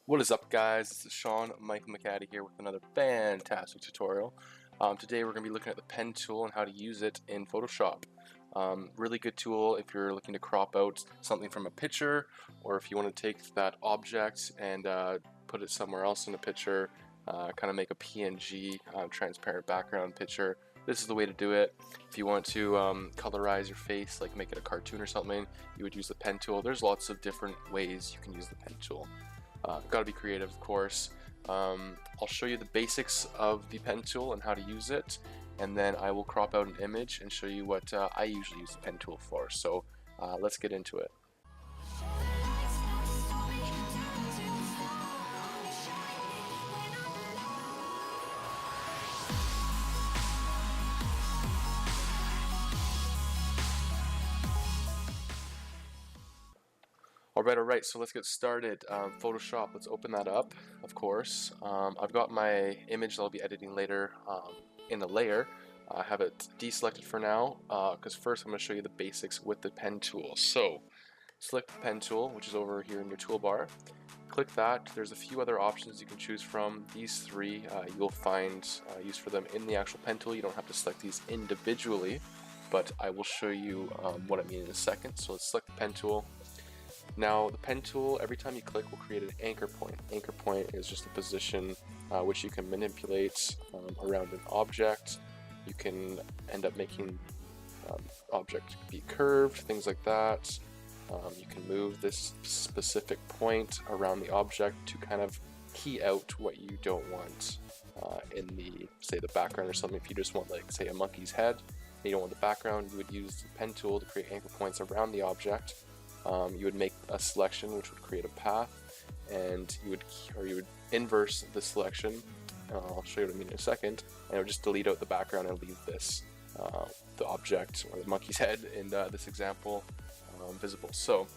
What is up, guys? This is Sean Michael McAddy here with another fantastic tutorial. Today we're going to be looking at the pen tool and how to use it in Photoshop. Really good tool if you're looking to crop out something from a picture, or if you want to take that object and put it somewhere else in the picture, kind of make a PNG transparent background picture. This is the way to do it. If you want to colorize your face, like make it a cartoon or something, you would use the pen tool. There's lots of different ways you can use the pen tool. Got to be creative, of course. I'll show you the basics of the pen tool and how to use it, and then I will crop out an image and show you what I usually use the pen tool for. So let's get into it. Alright, so let's get started. Photoshop, let's open that up, of course. I've got my image that I'll be editing later in the layer. I have it deselected for now, because first I'm going to show you the basics with the pen tool. So, select the pen tool, which is over here in your toolbar. Click that. There's a few other options you can choose from. These three you'll find use for them in the actual pen tool. You don't have to select these individually, but I will show you what I mean in a second. So let's select the pen tool. Now the pen tool, every time you click, will create an anchor point. Anchor point is just a position which you can manipulate around an object. You can end up making object be curved, things like that. You can move this specific point around the object to kind of key out what you don't want in the, say, the background or something. If you just want, like, say, a monkey's head, and you don't want the background, you would use the pen tool to create anchor points around the object. You would make a selection which would create a path, and you would inverse the selection. I'll show you what I mean in a second, and it would just delete out the background and leave this, the object or the monkey's head in this example, visible. So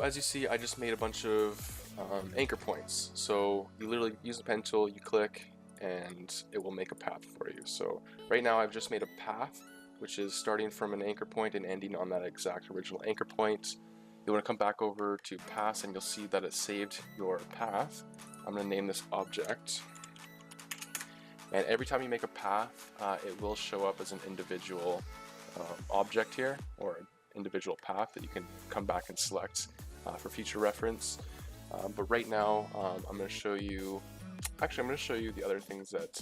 as you see, I just made a bunch of anchor points. So you literally use the pen tool, you click, and it will make a path for you. So right now I've just made a path, which is starting from an anchor point and ending on that exact original anchor point. You want to come back over to paths, and you'll see that it saved your path. I'm going to name this object. And every time you make a path, it will show up as an individual object here, or an individual path that you can come back and select for future reference. But right now, I'm going to show you, actually I'm going to show you the other things that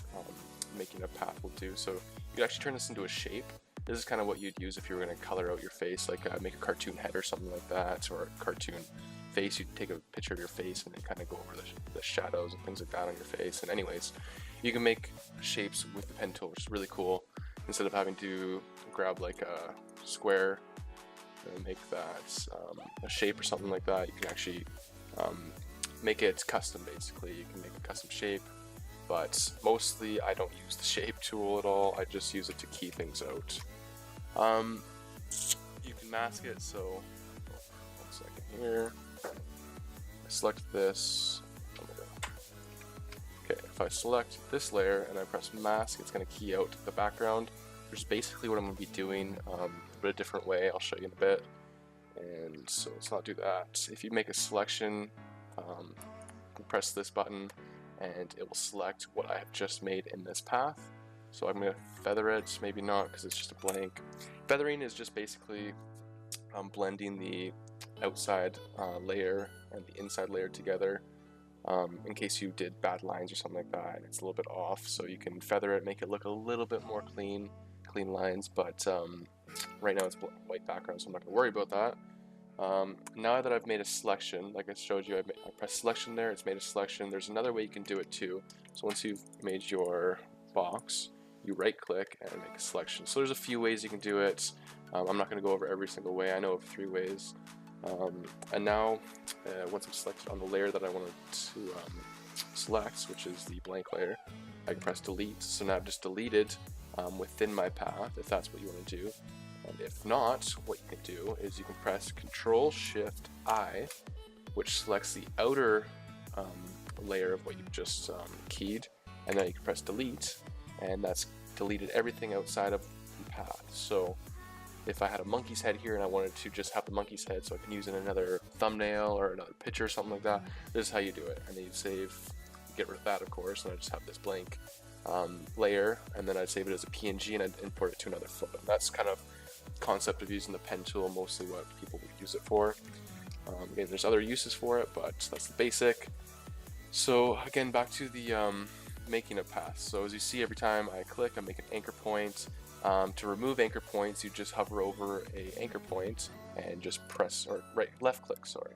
making a path will do. So you can actually turn this into a shape. This is kind of what you'd use if you were going to color out your face, like make a cartoon head or something like that, or a cartoon face. You'd take a picture of your face and then kind of go over the shadows and things like that on your face. And anyways, you can make shapes with the pen tool, which is really cool. Instead of having to grab like a square and make that a shape or something like that, you can actually make it custom. Basically, you can make a custom shape. But mostly I don't use the shape tool at all. I just use it to key things out. You can mask it, so 1 second here. I select this. Okay, if I select this layer and I press mask, it's going to key out the background, which is basically what I'm going to be doing, but a different way. I'll show you in a bit. And so let's not do that. If you make a selection, press this button, and it will select what I have just made in this path. So I'm going to feather it, maybe not because it's just a blank. Feathering is just basically blending the outside layer and the inside layer together, in case you did bad lines or something like that and it's a little bit off. So you can feather it, make it look a little bit more clean lines, but right now it's white background, so I'm not going to worry about that. Now that I've made a selection, like I showed you, I press selection there, it's made a selection. There's another way you can do it too. So once you've made your box, you right click and make a selection. So there's a few ways you can do it. I'm not going to go over every single way. I know of 3 ways. And now, once I'm selected on the layer that I wanted to select, which is the blank layer, I can press delete. So now I've just deleted within my path, if that's what you want to do. And if not, what you can do is you can press Control-Shift-I, which selects the outer layer of what you've just keyed, and then you can press delete, and that's deleted everything outside of the path. So if I had a monkey's head here and I wanted to just have the monkey's head so I can use it in another thumbnail or another picture or something like that, this is how you do it. And then you save, get rid of that of course, and I just have this blank layer, and then I'd save it as a PNG and I'd import it to another photo. That's kind of concept of using the pen tool, mostly what people would use it for. Again, there's other uses for it, but that's the basic. So again, back to the making a path. So as you see, every time I click, I make an anchor point. To remove anchor points, you just hover over a anchor point and just press, or left click, sorry.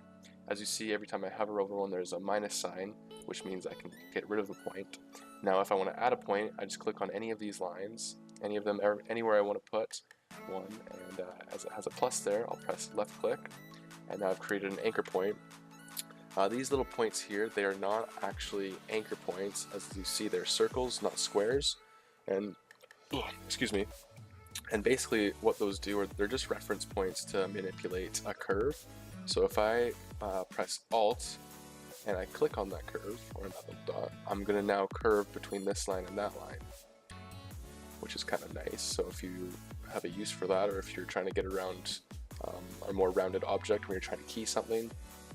As you see, every time I hover over one, there's a minus sign, which means I can get rid of the point. Now if I want to add a point, I just click on any of these lines, any of them, anywhere I want to put one, and as it has a plus there, I'll press left click, and now I've created an anchor point. These little points here, they are not actually anchor points. As you see, they're circles, not squares. And, excuse me. And basically what those do, they're just reference points to manipulate a curve. So if I press Alt and I click on that curve, or that little dot, I'm going to now curve between this line and that line, which is kind of nice. So if you have a use for that, or if you're trying to get around a more rounded object when you're trying to key something,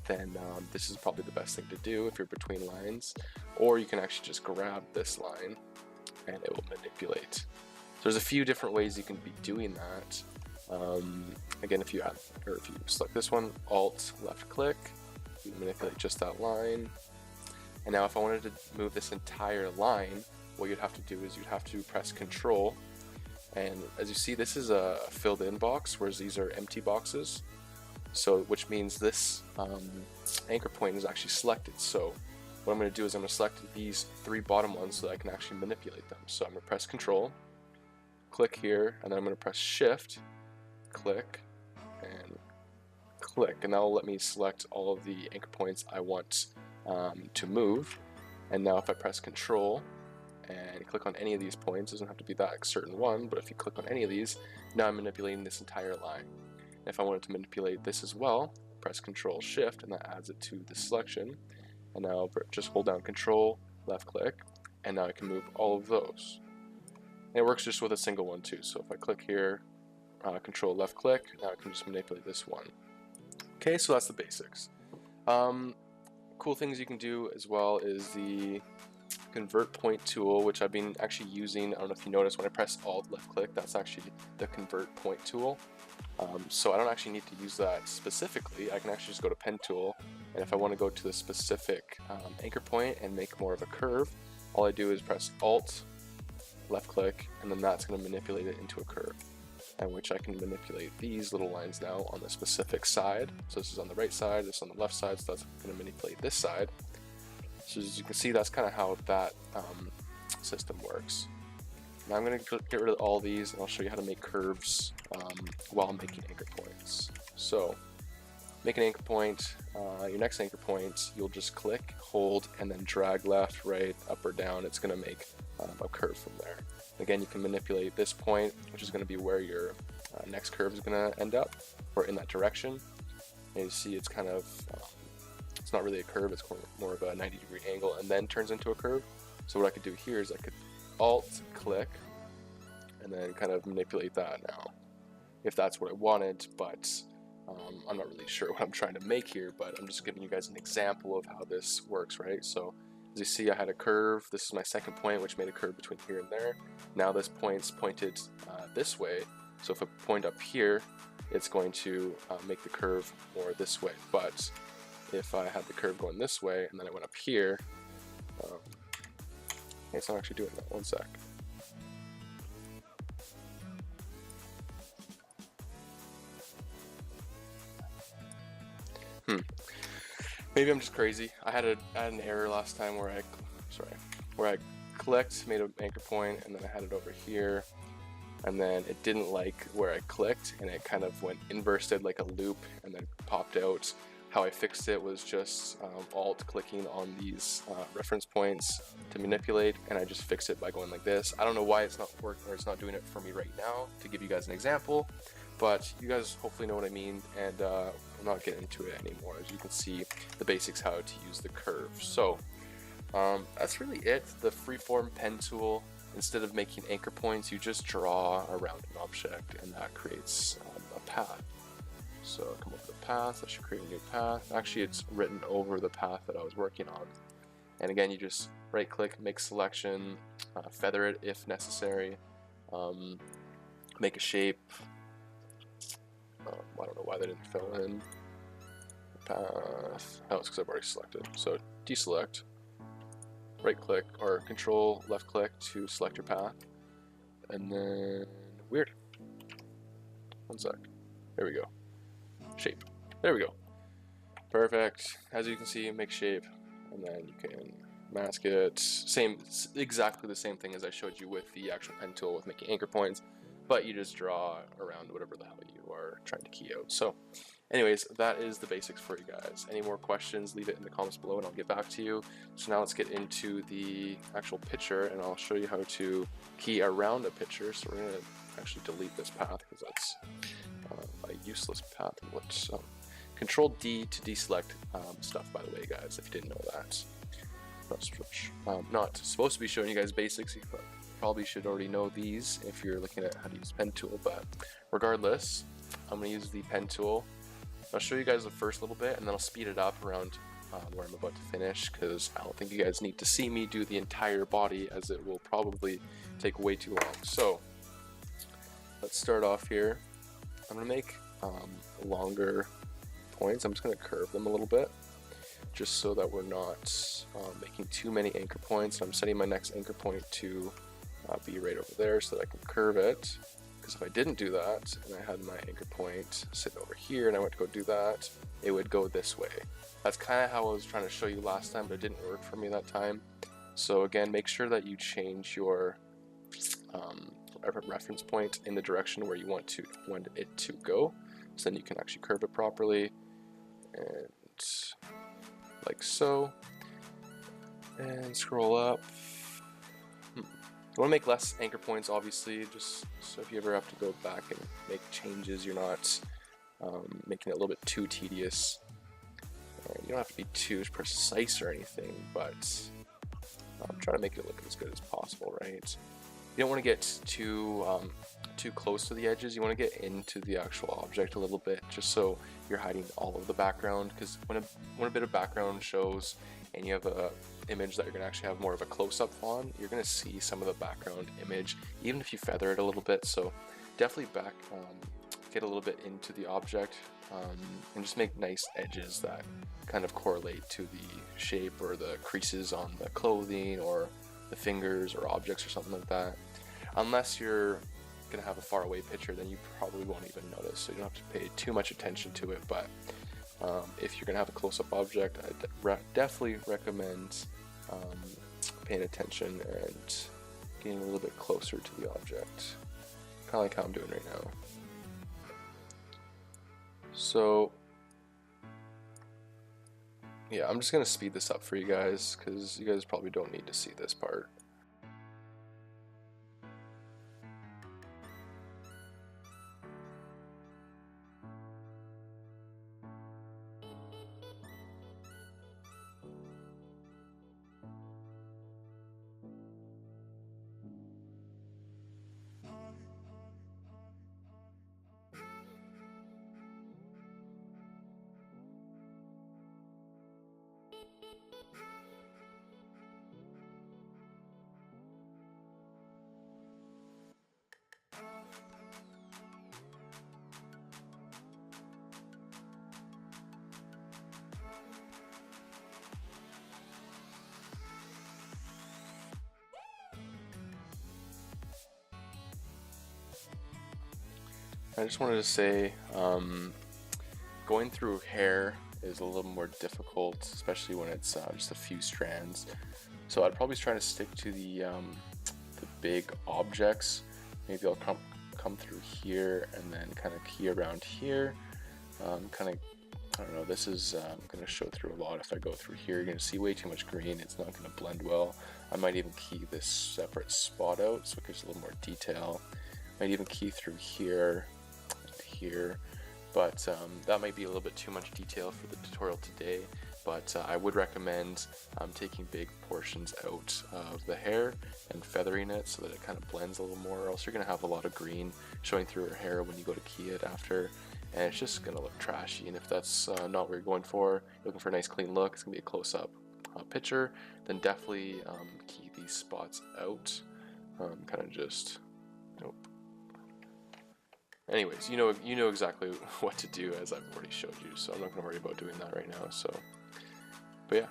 then this is probably the best thing to do if you're between lines. Or you can actually just grab this line and it will manipulate. So there's a few different ways you can be doing that. Again, if you select this one, Alt, left click, you manipulate just that line. And now if I wanted to move this entire line, what you'd have to do is you'd have to press Control. And as you see, this is a filled in box, whereas these are empty boxes. So, which means this anchor point is actually selected. So what I'm going to do is I'm going to select these three bottom ones so that I can actually manipulate them. So I'm going to press Control, click here, and then I'm going to press Shift, click, and click. And that will let me select all of the anchor points I want to move. And now if I press Control and click on any of these points, it doesn't have to be that certain one, but if you click on any of these, now I'm manipulating this entire line. If I wanted to manipulate this as well, press Control Shift, and that adds it to the selection. And now just hold down Control, left click, and now I can move all of those. And it works just with a single one too. So if I click here, Control left click, now I can just manipulate this one. Okay, so that's the basics. Cool things you can do as well is the Convert Point tool, which I've been actually using. I don't know if you notice when I press Alt left click, that's actually the Convert Point tool. So I don't actually need to use that specifically. I can actually just go to Pen Tool, and if I want to go to the specific anchor point and make more of a curve, all I do is press Alt, left click, and then that's going to manipulate it into a curve, and which I can manipulate these little lines now on the specific side. So this is on the right side, this is on the left side, so that's going to manipulate this side. So as you can see, that's kind of how that system works. Now I'm going to get rid of all these, and I'll show you how to make curves while making anchor points. So, make an anchor point, your next anchor point, you'll just click, hold, and then drag left, right, up or down. It's going to make a curve from there. Again, you can manipulate this point, which is going to be where your next curve is going to end up, or in that direction. And you see it's kind of, it's not really a curve, it's more of a 90-degree angle, and then turns into a curve. So what I could do here is I could Alt click and then kind of manipulate that now, if that's what I wanted, but I'm not really sure what I'm trying to make here, but I'm just giving you guys an example of how this works, right? So as you see, I had a curve. This is my second point, which made a curve between here and there. Now this point's pointed this way, so if I point up here, it's going to make the curve more this way. But if I had the curve going this way and then I went up here, it's not actually doing that. One sec. Maybe I'm just crazy. I had an error last time where I clicked, made an anchor point, and then I had it over here, and then it didn't like where I clicked, and it kind of went inversed like a loop, and then popped out. How I fixed it was just Alt clicking on these reference points to manipulate, and I just fixed it by going like this. I don't know why it's not working, or it's not doing it for me right now to give you guys an example, but you guys hopefully know what I mean, and I'm not getting into it anymore. As you can see, the basics how to use the curve. So that's really it. The freeform pen tool. instead of making anchor points, you just draw around an object, and that creates a path. So come up with a path. That should create a new path. Actually, it's written over the path that I was working on. And again, you just right click, make selection, feather it if necessary, make a shape. I don't know why that didn't fill in. Path. Oh, it's because I've already selected. So deselect, right click, or control left click to select your path. And then, weird. One sec. There we go. Shape. There we go. Perfect. As you can see, make shape, and then you can mask it. Exactly the same thing as I showed you with the actual pen tool with making anchor points, but you just draw around whatever the hell you are trying to key out. So anyways, that is the basics for you guys. Any more questions, leave it in the comments below and I'll get back to you. So now let's get into the actual picture, and I'll show you how to key around a picture. So we're going to actually delete this path because that's a useless path. Let's Control D to deselect stuff, by the way, guys, if you didn't know that. Not supposed to be showing you guys basics. You probably should already know these if you're looking at how to use pen tool, but regardless, I'm going to use the pen tool. I'll show you guys the first little bit, and then I'll speed it up around where I'm about to finish, because I don't think you guys need to see me do the entire body, as it will probably take way too long. So let's start off here. I'm going to make longer points. I'm just going to curve them a little bit, just so that we're not making too many anchor points. I'm setting my next anchor point to be right over there so that I can curve it, because if I didn't do that and I had my anchor point sitting over here and I went to go do that, it would go this way. That's kind of how I was trying to show you last time, but it didn't work for me that time. So again, make sure that you change your reference point in the direction where you want it to go, so then you can actually curve it properly, and like so, and scroll up. You want to make less anchor points, obviously, just so if you ever have to go back and make changes, you're not making it a little bit too tedious. You don't have to be too precise or anything, but try to make it look as good as possible, right? You don't want to get too close to the edges. You want to get into the actual object a little bit, just so you're hiding all of the background, because when a bit of background shows and you have a image that you're going to actually have more of a close-up on, you're going to see some of the background image, even if you feather it a little bit. So definitely get a little bit into the object, and just make nice edges that kind of correlate to the shape or the creases on the clothing or the fingers or objects or something like that. Unless you're gonna have a far away picture, then you probably won't even notice, so you don't have to pay too much attention to it. But if you're gonna have a close-up object, I definitely recommend paying attention and getting a little bit closer to the object, kind of like how I'm doing right now. So yeah, I'm just gonna speed this up for you guys, because you guys probably don't need to see this part. I just wanted to say, going through hair is a little more difficult, especially when it's just a few strands. So I'd probably try to stick to the big objects. Maybe I'll come through here and then kind of key around here. I don't know, this is going to show through a lot. If I go through here, you're going to see way too much green. It's not going to blend well. I might even key this separate spot out so it gives a little more detail. Might even key through here and here, but that might be a little bit too much detail for the tutorial today. but I would recommend taking big portions out of the hair and feathering it so that it kind of blends a little more, or else you're going to have a lot of green showing through your hair when you go to key it after, and it's just going to look trashy. And if that's not what you're going for, you're looking for a nice clean look, it's going to be a close-up picture, then definitely key these spots out. Kind of just, nope. Anyways, you know exactly what to do, as I've already showed you, so I'm not going to worry about doing that right now. So, but yeah.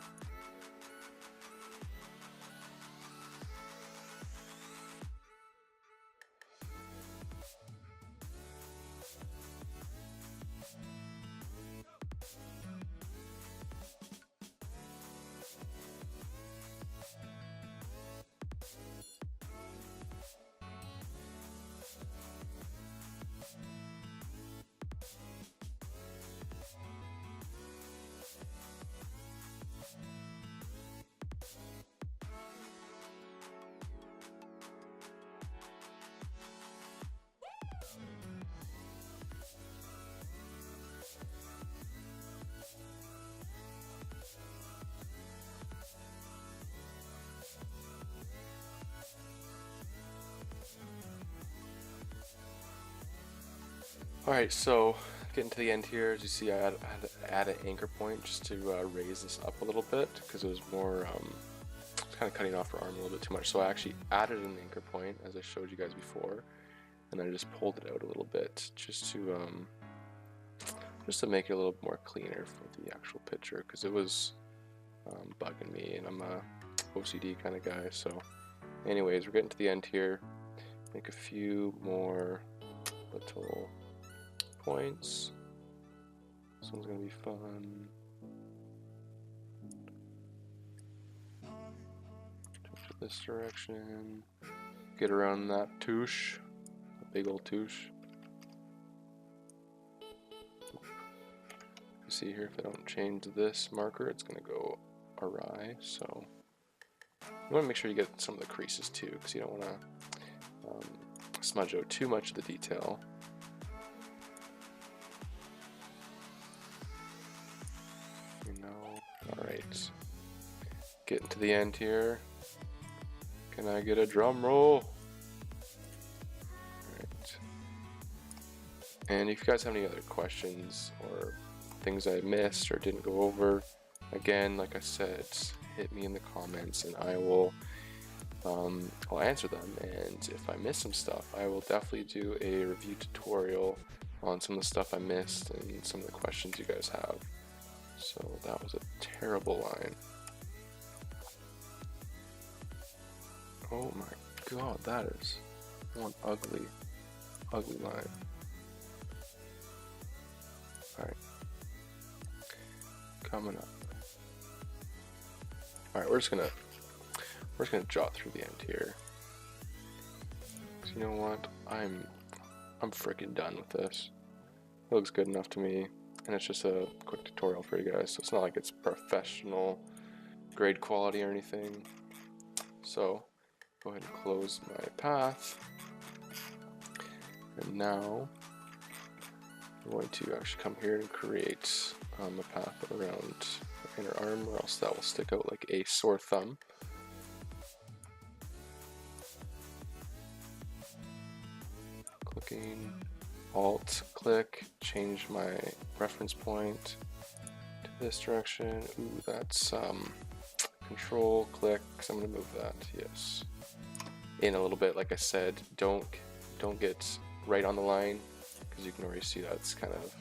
Alright, so getting to the end here, as you see, I had to add an anchor point just to raise this up a little bit, because it was more kind of cutting off her arm a little bit too much. So I actually added an anchor point, as I showed you guys before, and then I just pulled it out a little bit just to make it a little more cleaner for the actual picture, because it was bugging me, and I'm a OCD kind of guy. So anyways, we're getting to the end here. Make a few more little points. This one's gonna be fun. Touch this direction. Get around that touche, a big old touche. You see here, if I don't change this marker, it's gonna go awry. So you want to make sure you get some of the creases too, because you don't want to smudge out too much of the detail. Alright, getting to the end here. Can I get a drum roll? Alright. And if you guys have any other questions or things I missed or didn't go over, again, like I said, hit me in the comments and I will I'll answer them. And if I miss some stuff, I will definitely do a review tutorial on some of the stuff I missed and some of the questions you guys have. So that was a terrible line. Oh my god, that is one ugly line. Alright. Coming up. Alright, we're just gonna jot through the end here. 'Cause you know what? I'm freaking done with this. It looks good enough to me. And it's just a quick tutorial for you guys, so it's not like it's professional grade quality or anything. So go ahead and close my path, and now I'm going to actually come here and create a path around the inner arm, or else that will stick out like a sore thumb. Clicking Alt click, change my reference point to this direction. Ooh, that's control click, because I'm going to move that, yes, in a little bit. Like I said, don't get right on the line, because you can already see that's kind of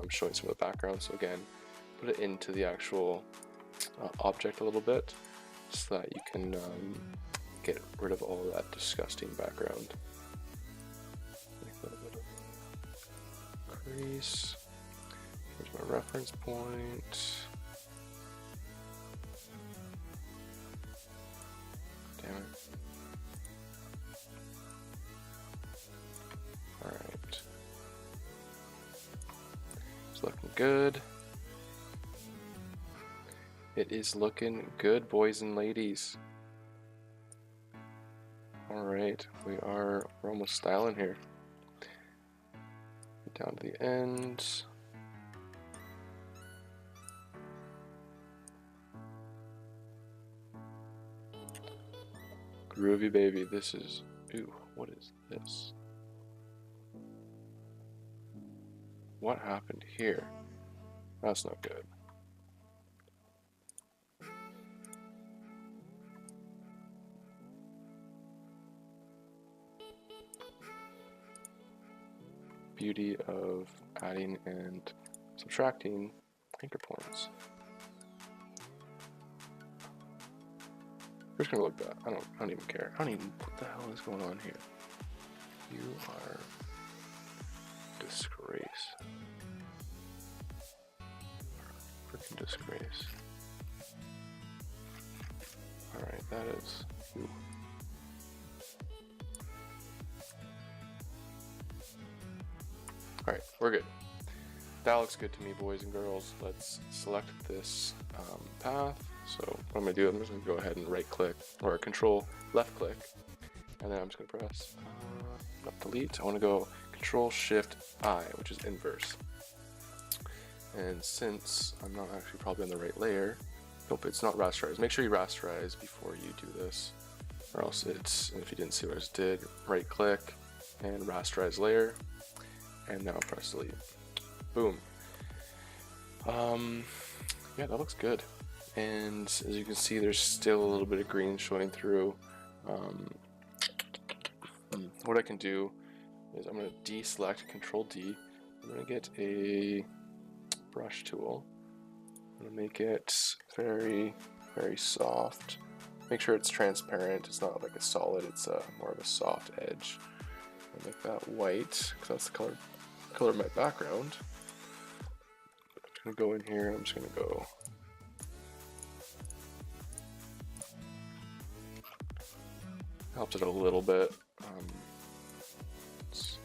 showing some of the background. So again, put it into the actual object a little bit, so that you can get rid of all that disgusting background. Crease. Here's my reference point. Damn it. Alright. It's looking good. It is looking good, boys and ladies. Alright, we're almost styling here. Down to the end. Groovy baby. This is, ooh, what is this? What happened here? That's not good. Beauty of adding and subtracting anchor points. We're just gonna look that. I don't even care. I don't even, what the hell is going on here? You are disgrace. Freaking disgrace. Alright, that is, ooh. Alright, we're good. That looks good to me, boys and girls. Let's select this path. So what I'm going to do, I'm just going to go ahead and right click, or control left click, and then I'm just going to press not delete. I want to go control shift I, which is inverse. And since I'm not actually probably on the right layer, nope, it's not rasterized. Make sure you rasterize before you do this, or else it's, and if you didn't see what I just did, right click and rasterize layer, and now press delete. Boom. Yeah, that looks good. And as you can see, there's still a little bit of green showing through. What I can do is I'm going to deselect, Control D. I'm going to get a brush tool. I'm going to make it very, very soft. Make sure it's transparent. It's not like a solid. It's more of a soft edge. I'll make that white because that's the color of my background. I'm just going to go in here. I'm just going to go. Helped it a little bit. It's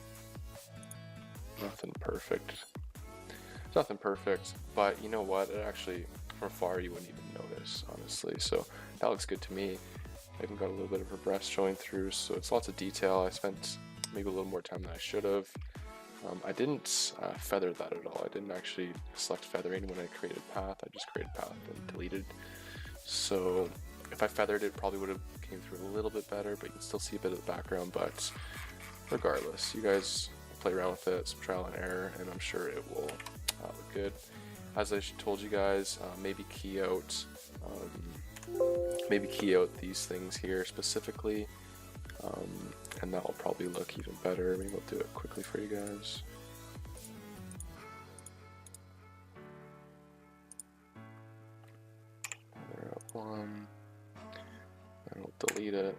nothing perfect. It's nothing perfect, but you know what? It actually, from afar, you wouldn't even notice, honestly. So that looks good to me. I even got a little bit of her breast showing through, so it's lots of detail. I spent maybe a little more time than I should have. I didn't feather that at all. I didn't actually select feathering when I created path. I just created path and deleted. So if I feathered it, probably would have came through a little bit better, but you can still see a bit of the background. But regardless, you guys play around with it, some trial and error, and I'm sure it will look good. As I told you guys, maybe key out these things here specifically, and that will probably look even better. Maybe I'll do it quickly for you guys. Feather out one. I will delete it,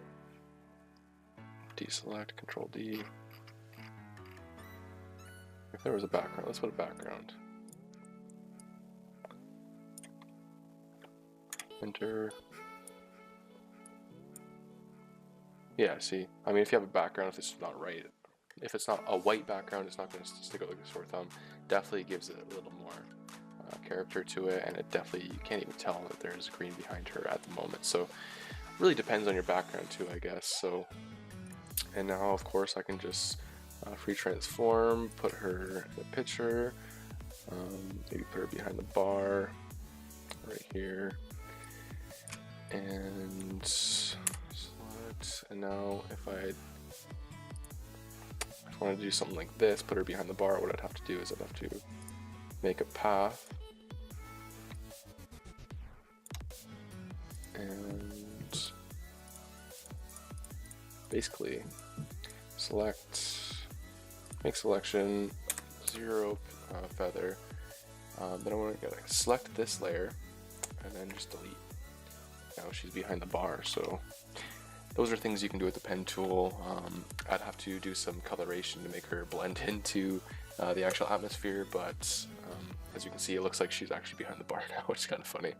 deselect, Control D. If there was a background, let's put a background. Enter. Yeah, see, I mean, if you have a background, if it's not right, if it's not a white background, it's not going to stick out like a sore thumb. Definitely gives it a little more character to it, and it definitely, you can't even tell that there's green behind her at the moment. So really depends on your background too, I guess. So, and now of course I can just free transform, put her in the picture, maybe put her behind the bar right here, and select. And now if I wanted to do something like this, put her behind the bar, what I'd have to do is I'd have to make a path and basically make selection 0 feather. Then I want to select this layer and then just delete. Now she's behind the bar, so those are things you can do with the pen tool. I'd have to do some coloration to make her blend into the actual atmosphere, but as you can see, it looks like she's actually behind the bar now, which is kind of funny.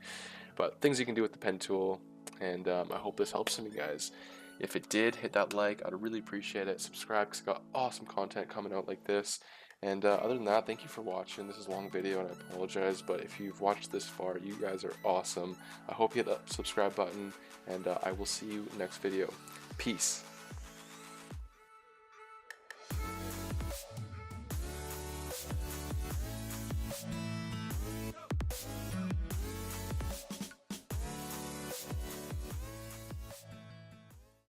But things you can do with the pen tool, and I hope this helps some of you guys. If it did, hit that like. I'd really appreciate it. Subscribe because I got awesome content coming out like this. And other than that, thank you for watching. This is a long video and I apologize, but if you've watched this far, you guys are awesome. I hope you hit that subscribe button, and I will see you next video. Peace.